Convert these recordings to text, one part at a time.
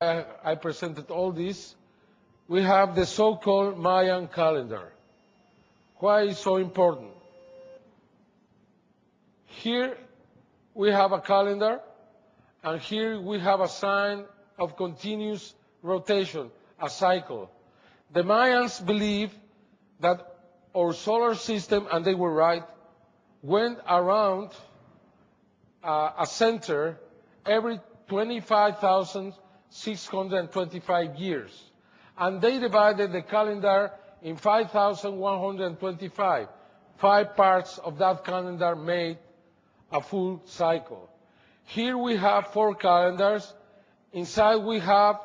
I presented all this, we have the so-called Mayan calendar. Why is it so important? Here we have a calendar, and here we have a sign of continuous rotation, a cycle. The Mayans believe that our solar system, and they were right, went around a center every 25,625 years. And they divided the calendar in 5,125. 5 parts of that calendar made a full cycle. Here we have 4 calendars. Inside we have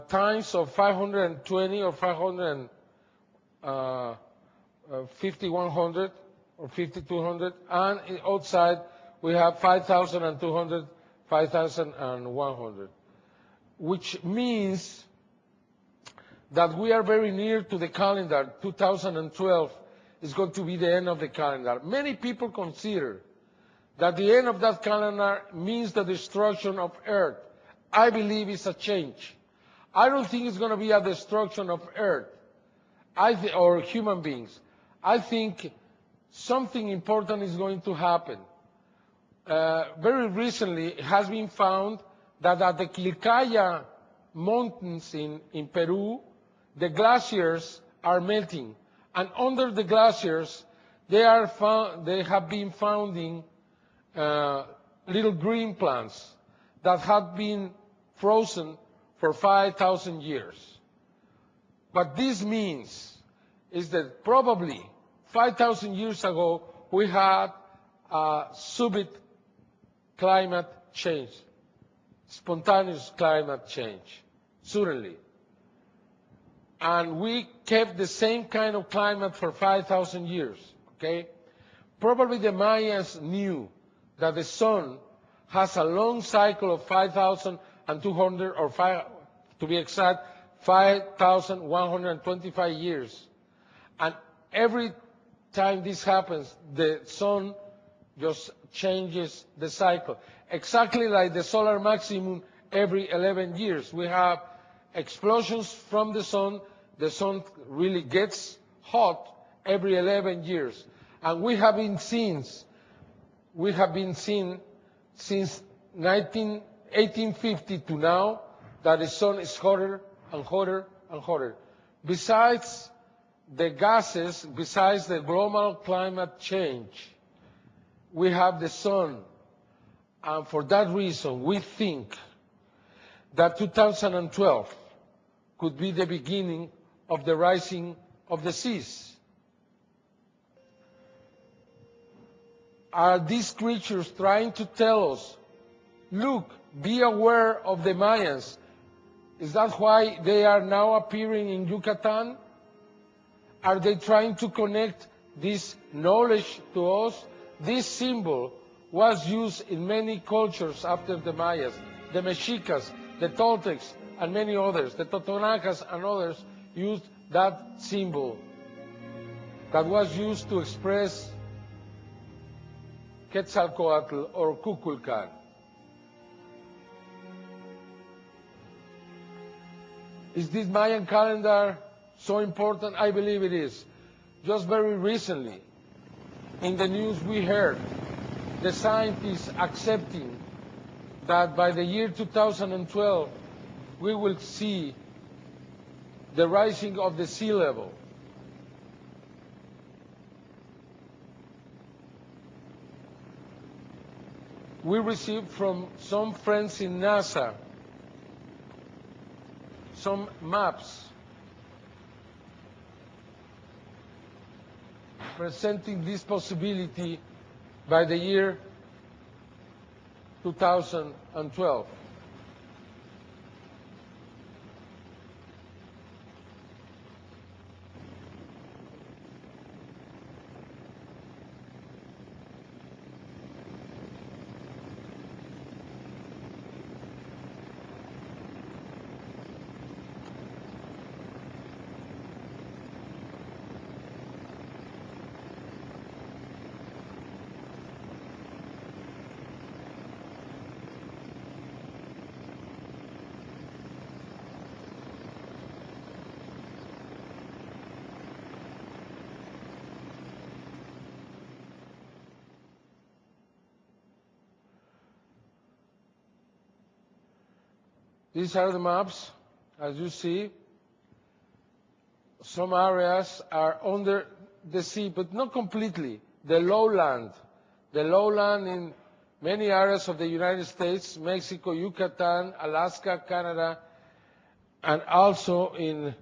times of 520 or 5,100 or 5,200, and outside we have 5,200, 5,100, which means that we are very near to the calendar. 2012 is going to be the end of the calendar. Many people consider that the end of that calendar means the destruction of Earth. I believe it's a change. I don't think it's going to be a destruction of Earth or human beings. I think something important is going to happen. Very recently, it has been found that at the Quilcaya mountains in Peru, the glaciers are melting. And under the glaciers, they have been finding little green plants that have been frozen for 5,000 years. What this means is that probably 5,000 years ago, we had a subit climate change, spontaneous climate change, suddenly. And we kept the same kind of climate for 5,000 years, okay? Probably the Mayans knew that the sun has a long cycle of 5,200, or to be exact, 5,125 years. And every time this happens, the sun just changes the cycle. Exactly like the solar maximum every 11 years. We have explosions from the sun really gets hot every 11 years. And we have been seeing since 1850 to now that the sun is hotter and hotter and hotter. Besides the gases, besides the global climate change, we have the sun. And for that reason, we think that 2012 could be the beginning of the rising of the seas. Are these creatures trying to tell us, look, be aware of the Mayans? Is that why they are now appearing in Yucatan? Are they trying to connect this knowledge to us? This symbol was used in many cultures after the Mayas, the Mexicas, the Toltecs, and many others. The Totonacas and others used that symbol that was used to express Quetzalcoatl or Kukulkan. Is this Mayan calendar so important? I believe it is. Just very recently, in the news we heard the scientists accepting that by the year 2012, we will see the rising of the sea level. We received from some friends in NASA some maps presenting this possibility by the year 2012. These are the maps. As you see, some areas are under the sea, but not completely. The lowland in many areas of the United States, Mexico, Yucatan, Alaska, Canada, and also in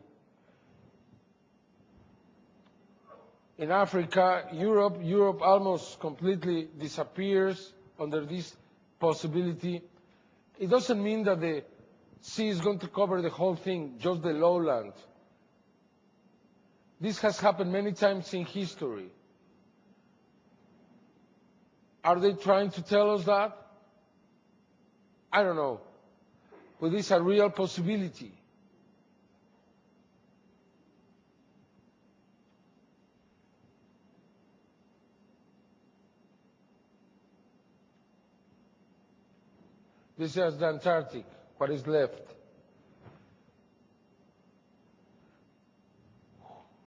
Africa, Europe. Europe almost completely disappears under this possibility. It doesn't mean that the sea is going to cover the whole thing, just the lowland. This has happened many times in history. Are they trying to tell us that? I don't know. But it's a real possibility. This is the Antarctic, what is left.